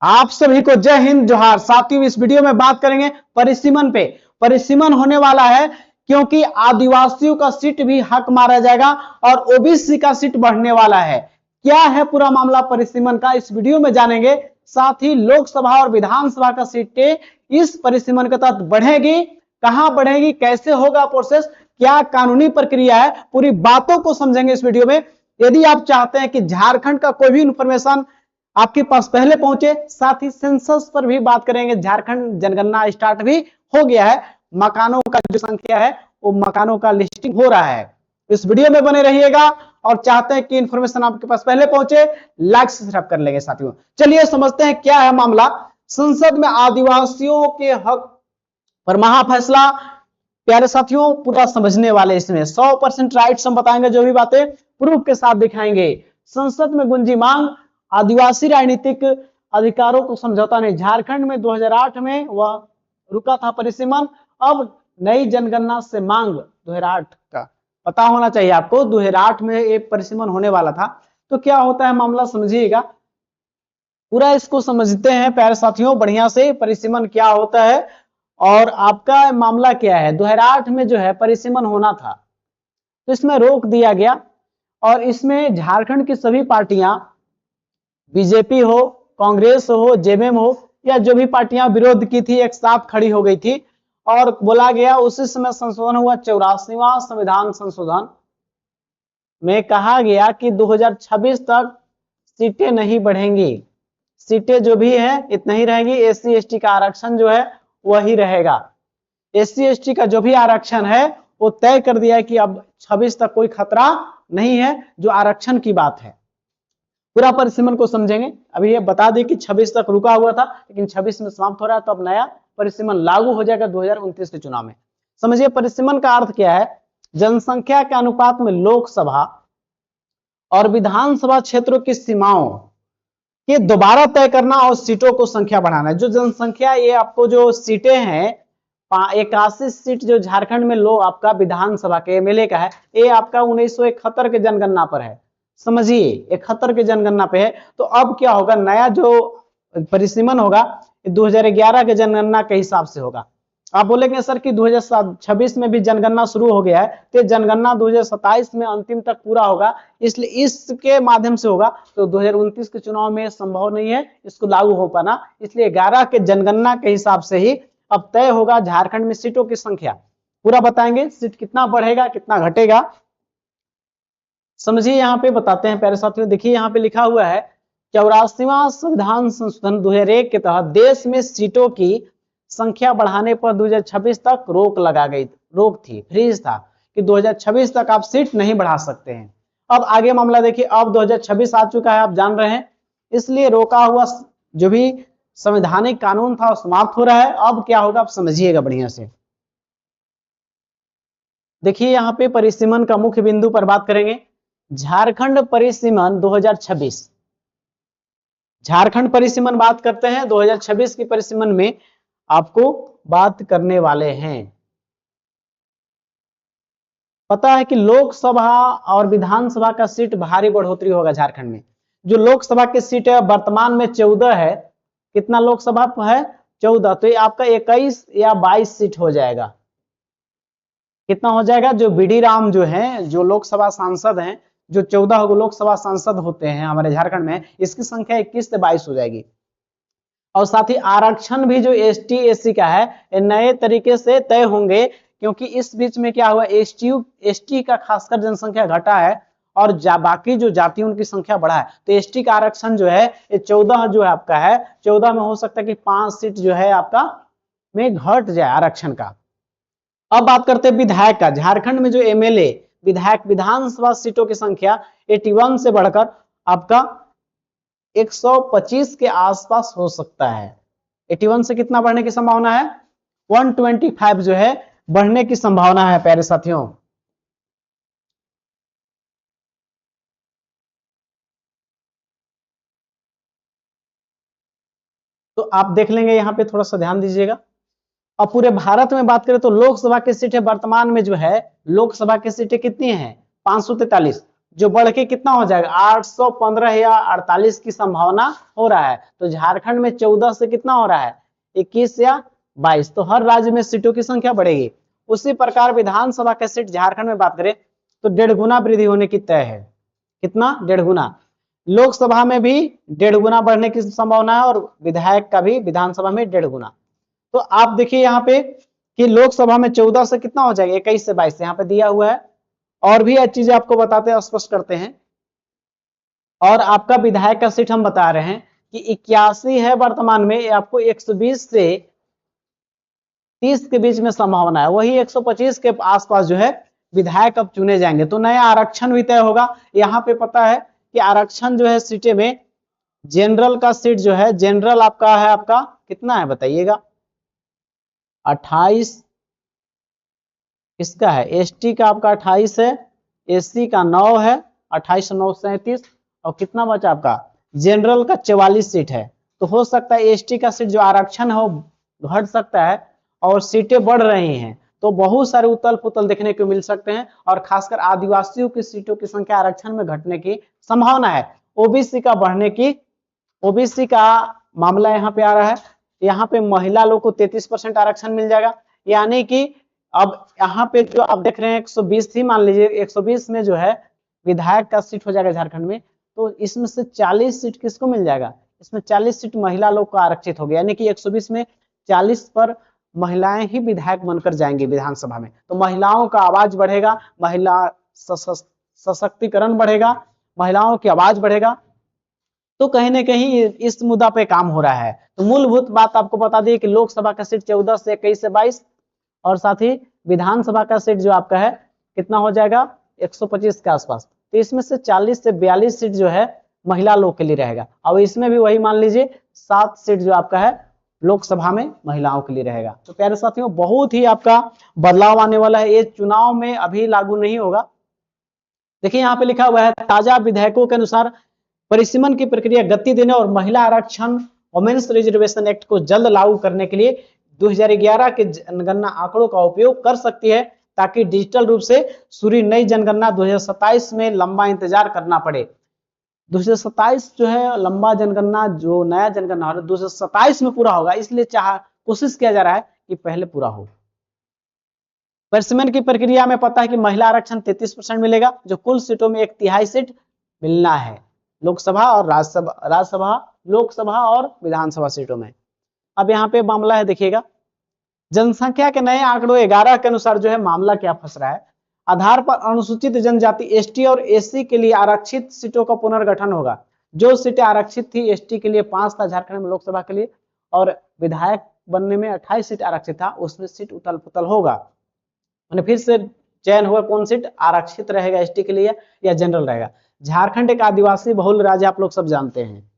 आप सभी को जय हिंद जोहार। साथियों, इस वीडियो में बात करेंगे परिसीमन पे। परिसीमन होने वाला है क्योंकि आदिवासियों का सीट भी हक मारा जाएगा और ओबीसी का सीट बढ़ने वाला है। क्या है पूरा मामला परिसीमन का, इस वीडियो में जानेंगे। साथ ही लोकसभा और विधानसभा का सीटें इस परिसीमन के तहत बढ़ेगी, कहां बढ़ेगी, कैसे होगा प्रोसेस, क्या कानूनी प्रक्रिया है, पूरी बातों को समझेंगे इस वीडियो में। यदि आप चाहते हैं कि झारखंड का कोई भी इंफॉर्मेशन आपके पास पहले पहुंचे, साथ ही सेंसस पर भी बात करेंगे। झारखंड जनगणना स्टार्ट भी हो गया है, मकानों का जो संख्या है वो मकानों का लिस्टिंग हो रहा है। इस वीडियो में बने रहिएगा और चाहते हैं कि इंफॉर्मेशन आपके पास पहले पहुंचे, लाइक सब्सक्राइब कर लेंगे। साथियों चलिए समझते हैं क्या है मामला। संसद में आदिवासियों के हक पर महाफैसला। प्यारे साथियों, पूरा समझने वाले इसमें 100% राइट्स हम बताएंगे, जो भी बातें प्रूफ के साथ दिखाएंगे। संसद में गुंजी मांग, आदिवासी राजनीतिक अधिकारों को समझौता नहीं। झारखंड में 2008 में वह रुका था परिसीमन, अब नई जनगणना से मांग 2008 का पता होना चाहिए आपको। 2008 में ये परिसीमन होने वाला था। तो क्या होता है मामला समझिएगा, पूरा इसको समझते हैं प्यारे साथियों बढ़िया से। परिसीमन क्या होता है और आपका मामला क्या है। 2008 में जो है परिसीमन होना था, तो इसमें रोक दिया गया और इसमें झारखंड की सभी पार्टियां, बीजेपी हो, कांग्रेस हो, जेएमएम हो, या जो भी पार्टियां विरोध की थी, एक साथ खड़ी हो गई थी और बोला गया। उसी समय संशोधन हुआ, 84वां संविधान संशोधन में कहा गया कि 2026 तक सीटें नहीं बढ़ेंगी, सीटें जो भी है इतना ही रहेगी। एससी एसटी का आरक्षण जो है वही रहेगा। एससी एसटी का जो भी आरक्षण है वो तय कर दिया है कि अब 26 तक कोई खतरा नहीं है, जो आरक्षण की बात है। पूरा परिसीमन को समझेंगे। अभी ये बता दें कि 26 तक रुका हुआ था, लेकिन 26 में समाप्त हो रहा है, तो अब नया परिसीमन लागू हो जाएगा 2029 के चुनाव में। समझिए परिसीमन का अर्थ क्या है। जनसंख्या के अनुपात में लोकसभा और विधानसभा क्षेत्रों की सीमाओं के दोबारा तय करना और सीटों को संख्या बढ़ाना। जो जनसंख्या, ये आपको जो सीटें हैं 81 सीट जो झारखंड में लो आपका विधानसभा के एमएलए का है, ये आपका 1971 के जनगणना पर है। समझिए 71 के जनगणना पे है। तो अब क्या होगा, नया जो परिसीमन होगा 2011 के जनगणना के हिसाब से होगा। आप बोलेंगे सर कि 2026 में भी जनगणना शुरू हो गया है, तो जनगणना 2027 में अंतिम तक पूरा होगा, इसलिए इसके माध्यम से होगा। तो 2029 के चुनाव में संभव नहीं है इसको लागू हो पाना, इसलिए 11 के जनगणना के हिसाब से ही अब तय होगा झारखंड में सीटों की संख्या। पूरा बताएंगे, सीट कितना बढ़ेगा कितना घटेगा। समझिए यहाँ पे बताते हैं प्यारे साथियों। देखिए यहाँ पे लिखा हुआ है 84वां संविधान संशोधन 2001 के तहत देश में सीटों की संख्या बढ़ाने पर 2026 तक रोक लगा गई, रोक थी, फ्रीज था कि 2026 तक आप सीट नहीं बढ़ा सकते हैं। अब आगे मामला देखिए, अब 2026 आ चुका है, आप जान रहे हैं, इसलिए रोका हुआ जो भी संवैधानिक कानून था समाप्त हो रहा है। अब क्या होगा आप समझिएगा बढ़िया से। देखिए यहाँ पे परिसीमन का मुख्य बिंदु पर बात करेंगे। झारखंड परिसीमन 2026, झारखंड परिसीमन बात करते हैं। 2026 की परिसीमन में आपको बात करने वाले हैं। पता है कि लोकसभा और विधानसभा का सीट भारी बढ़ोतरी होगा झारखंड में। जो लोकसभा की सीट है वर्तमान में 14 है। कितना लोकसभा है, 14, तो ये आपका 21 या 22 सीट हो जाएगा। कितना हो जाएगा, जो बीडी राम जो है, जो लोकसभा सांसद हैं, जो 14 लोकसभा सांसद होते हैं हमारे झारखंड में, इसकी संख्या 21 से 22 हो जाएगी। और साथ ही आरक्षण भी जो एसटी एससी का है नए तरीके से तय होंगे, क्योंकि इस बीच में क्या हुआ, एसटी का खासकर जनसंख्या घटा है और बाकी जो जाति उनकी संख्या बढ़ा है। तो एसटी का आरक्षण जो है ये 14 जो है आपका है, 14 में हो सकता है कि 5 सीट जो है आपका में घट जाए आरक्षण का। अब बात करते हैं विधायक का। झारखंड में जो एमएलए विधायक विधानसभा सीटों की संख्या 81 से बढ़कर आपका 125 के आसपास हो सकता है। 81 से कितना बढ़ने की संभावना है, 125 जो है बढ़ने की संभावना है प्यारे साथियों। तो आप देख लेंगे, यहां पे थोड़ा सा ध्यान दीजिएगा। अब पूरे भारत में बात करें तो लोकसभा की सीटें वर्तमान में जो है, लोकसभा की सीटें कितनी हैं, 543। जो बढ़ के कितना हो जाएगा 815 या 48 की संभावना हो रहा है। तो झारखंड में 14 से कितना हो रहा है 21 या 22। तो हर राज्य में सीटों की संख्या बढ़ेगी। उसी प्रकार विधानसभा के सीट झारखंड में बात करें तो 1.5 गुना वृद्धि होने की तय है। कितना 1.5 गुना। लोकसभा में भी 1.5 गुना बढ़ने की संभावना है और विधायक का भी विधानसभा में 1.5 गुना। तो आप देखिए यहाँ पे कि लोकसभा में 14 से कितना हो जाएगा 21 से 22 यहाँ पे दिया हुआ है। और भी चीजें आपको बताते हैं, स्पष्ट करते हैं। और आपका विधायक का सीट हम बता रहे हैं कि 81 है वर्तमान में, आपको 120 से 30 के बीच में संभावना है। वही 125 के आसपास जो है विधायक अब चुने जाएंगे। तो नया आरक्षण भी तय होगा। यहाँ पे पता है कि आरक्षण जो है सीटें में जनरल का सीट जो है, जनरल आपका है, आपका कितना है बताइएगा 28। किसका है एसटी का आपका 28 है, एससी का 9 है, 28 9 37 और कितना बचा आपका जनरल का 44 सीट है। तो हो सकता है एसटी का सीट जो आरक्षण है वो घट सकता है और सीटें बढ़ रही हैं। तो बहुत सारे उतल पुतल देखने को मिल सकते हैं और खासकर आदिवासियों की सीटों की संख्या आरक्षण में घटने की संभावना है। ओबीसी का बढ़ने की, ओबीसी का मामला यहाँ पे आ रहा है। यहाँ पे महिला लोग को 33% आरक्षण मिल जाएगा। यानी कि अब यहाँ पे जो आप देख रहे हैं 120 ही मान लीजिए, 120 में जो है विधायक का सीट हो जाएगा झारखंड में। तो इसमें से 40 सीट किसको मिल जाएगा, इसमें 40 सीट महिला लोग को आरक्षित हो गया। यानी कि 120 में 40 पर महिलाएं ही विधायक बनकर जाएंगी विधानसभा में। तो महिलाओं का आवाज बढ़ेगा, महिला सशक्तिकरण बढ़ेगा, महिलाओं की आवाज बढ़ेगा। तो कहीं ना कहीं इस मुद्दा पे काम हो रहा है। तो मूलभूत बात आपको बता दी कि लोकसभा का सीट 14 से 21 से 22 और साथ ही विधानसभा का सीट जो आपका है कितना हो जाएगा 125 के आसपास। तो इसमें से 40 से 42 सीट जो है महिला लोग के लिए रहेगा। और इसमें भी वही मान लीजिए 7 सीट जो आपका है लोकसभा में महिलाओं के लिए रहेगा। तो प्यारे साथियों बहुत ही आपका बदलाव आने वाला है। ये चुनाव में अभी लागू नहीं होगा। देखिए यहाँ पे लिखा हुआ है ताजा विधेयकों के अनुसार परिसीमन की प्रक्रिया गति देने और महिला आरक्षण वुमेन्स रिजर्वेशन एक्ट को जल्द लागू करने के लिए 2011 के जनगणना आंकड़ों का उपयोग कर सकती है ताकि डिजिटल रूप से शुरू नई जनगणना 2027 में लंबा इंतजार करना पड़े। 2027 जो है लंबा जनगणना, जो नया जनगणना 2027 में पूरा होगा, इसलिए कोशिश किया जा रहा है कि पहले पूरा हो। परिसीमन की प्रक्रिया में पता है कि महिला आरक्षण 33% मिलेगा, जो कुल सीटों में 1/3 सीट मिलना है लोकसभा और राज्यसभा, लोकसभा और विधानसभा सीटों में। अब यहाँ पे मामला है देखिएगा, जनसंख्या के नए आंकड़ों 11 के अनुसार जो है मामला क्या फंस रहा है। आधार पर अनुसूचित जनजाति एसटी और एससी के लिए आरक्षित सीटों का पुनर्गठन होगा। जो सीटें आरक्षित थी एसटी के लिए 5 था झारखंड में लोकसभा के लिए, और विधायक बनने में 28 सीट आरक्षित था, उसमें सीट उतल पुतल होगा। फिर से चयन होगा कौन सीट आरक्षित रहेगा एसटी के लिए या जनरल रहेगा। झारखंड एक आदिवासी बहुल राज्य आप लोग सब जानते हैं,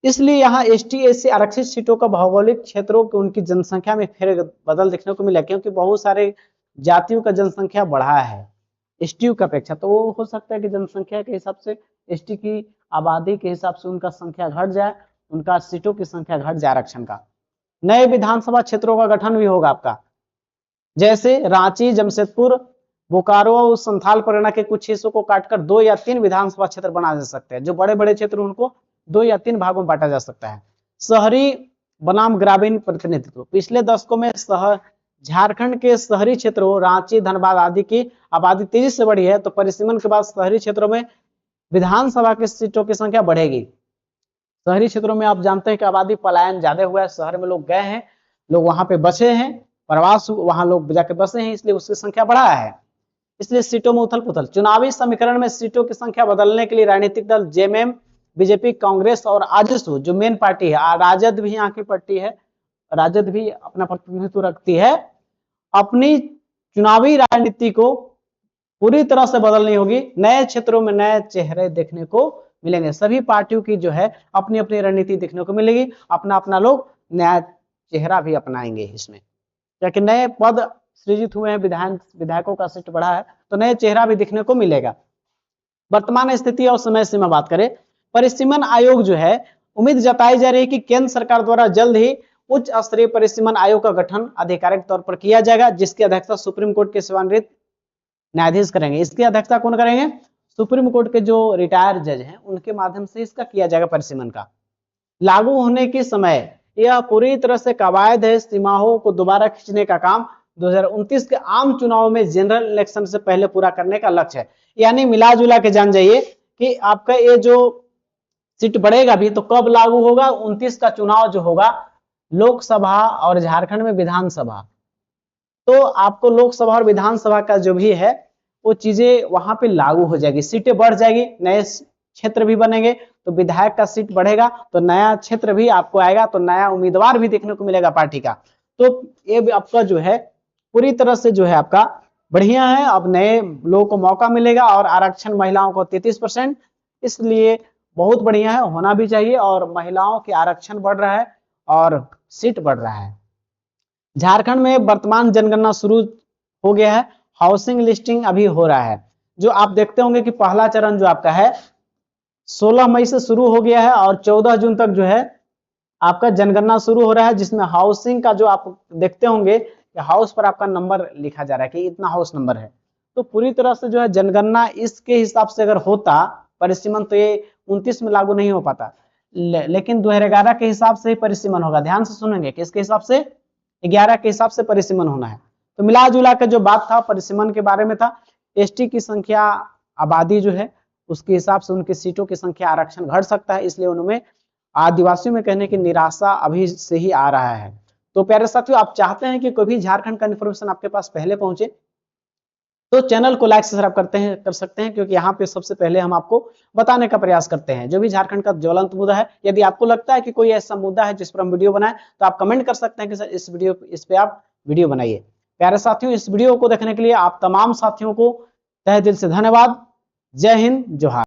इसलिए यहाँ एसटी एससी आरक्षित सीटों का भौगोलिक क्षेत्रों की उनकी जनसंख्या में फेर बदल देखने को मिला, क्योंकि बहुत सारे जातियों का जनसंख्या बढ़ा है एसटी की अपेक्षा। तो वो हो सकता है कि जनसंख्या के हिसाब से एसटी की आबादी के हिसाब से उनका संख्या घट जाए, उनका सीटों की संख्या घट जाए आरक्षण का। नए विधानसभा क्षेत्रों का गठन भी होगा आपका, जैसे रांची, जमशेदपुर, बोकारो और संथाल परगना के कुछ हिस्सों को काटकर 2 या 3 विधानसभा क्षेत्र बना जा सकते हैं। जो बड़े बड़े क्षेत्र उनको 2 या 3 भागों में बांटा जा सकता है। शहरी बनाम ग्रामीण प्रतिनिधित्व, पिछले दशकों में झारखंड के शहरी क्षेत्रों रांची, धनबाद आदि की आबादी तेजी से बढ़ी है। तो परिसीमन के बाद शहरी क्षेत्रों में विधानसभा की सीटों की संख्या बढ़ेगी। शहरी क्षेत्रों में आप जानते हैं कि आबादी पलायन ज्यादा हुआ है, शहर में लोग गए हैं, लोग वहां पे बसे हैं, प्रवास वहां लोग जाके बसे हैं, इसलिए उसकी संख्या बढ़ा है, इसलिए सीटों में उथल पुथल। चुनावी समीकरण में सीटों की संख्या बदलने के लिए राजनीतिक दल जेएमएम, बीजेपी, कांग्रेस और आजसू जो मेन पार्टी है, राजद भी यहाँ की पार्टी है, राजद भी अपना प्रतिनिधित्व रखती है, अपनी चुनावी राजनीति को पूरी तरह से बदलनी होगी। नए क्षेत्रों में नए चेहरे देखने को मिलेंगे। सभी पार्टियों की जो है अपनी अपनी रणनीति देखने को मिलेगी, अपना अपना लोग नया चेहरा भी अपनाएंगे इसमें, क्योंकि नए पद सृजित हुए हैं, विधायकों का सीट बढ़ा है, तो नए चेहरा भी दिखने को मिलेगा। वर्तमान स्थिति और समय सीमा बात करें, परिसीमन आयोग जो है उम्मीद जताई जा रही है कि केंद्र सरकार द्वारा जल्द ही उच्च स्तरीय परिसीमन आयोग का गठन आधिकारिक तौर पर किया जाएगा, जिसकी अध्यक्षता सुप्रीम कोर्ट के सेवानिवृत्त न्यायाधीश करेंगे। इसकी अध्यक्षता कौन करेंगे? सुप्रीम कोर्ट के जो रिटायर्ड जज हैं उनके माध्यम से इसका किया जाएगा परिसीमन का। लागू होने के समय यह पूरी तरह से कवायद है, सीमाओं को दोबारा खींचने का काम 2029 के आम चुनाव में जनरल इलेक्शन से पहले पूरा करने का लक्ष्य है। यानी मिला जुला के जान जाइए कि आपका ये जो सीट बढ़ेगा भी तो कब लागू होगा, 29 का चुनाव जो होगा लोकसभा और झारखंड में विधानसभा, तो आपको लोकसभा और विधानसभा का जो भी है वो चीजें वहां पे लागू हो जाएगी, सीटें बढ़ जाएगी, नए क्षेत्र भी बनेंगे, तो विधायक का सीट बढ़ेगा तो नया क्षेत्र भी आपको आएगा, तो नया उम्मीदवार भी देखने को मिलेगा पार्टी का। तो ये भी आपका जो है पूरी तरह से जो है आपका बढ़िया है, अब नए लोगों को मौका मिलेगा और आरक्षण महिलाओं को 33%, इसलिए बहुत बढ़िया है, होना भी चाहिए। और महिलाओं के आरक्षण बढ़ रहा है और सीट बढ़ रहा है। झारखंड में वर्तमान जनगणना शुरू हो गया है, हाउसिंग लिस्टिंग अभी हो रहा है। जो आप देखते होंगे कि पहला चरण जो आपका है 16 मई से शुरू हो गया है और 14 जून तक जो है आपका जनगणना शुरू हो रहा है, जिसमें हाउसिंग का जो आप देखते होंगे कि हाउस पर आपका नंबर लिखा जा रहा है कि इतना हाउस नंबर है। तो पूरी तरह से जो है जनगणना इसके हिसाब से अगर होता परिसीमन तो ये 29 में लागू नहीं हो पाता, लेकिन 2011 के हिसाब से ही परिसीमन होगा। ध्यान से सुनेंगे कि इसके हिसाब से 11 के हिसाब से परिसीमन होना है। तो मिला जुला के जो बात था परिसीमन के बारे में था, एसटी की संख्या आबादी जो है उसके हिसाब से उनकी सीटों की संख्या आरक्षण घट सकता है, इसलिए उनमें आदिवासियों में कहने की निराशा अभी से ही आ रहा है। तो प्यारे साथियों, आप चाहते हैं कि कोई भी झारखंड का इन्फॉर्मेशन आपके पास पहले पहुंचे तो चैनल को लाइक सब्सक्राइब कर सकते हैं, क्योंकि यहाँ पे सबसे पहले हम आपको बताने का प्रयास करते हैं जो भी झारखंड का ज्वलंत मुद्दा है। यदि आपको लगता है कि कोई ऐसा मुद्दा है जिस पर हम वीडियो बनाएं तो आप कमेंट कर सकते हैं कि सर इस पे आप वीडियो बनाइए। प्यारे साथियों, इस वीडियो को देखने के लिए आप तमाम साथियों को तहे दिल से धन्यवाद। जय हिंद, जोहार।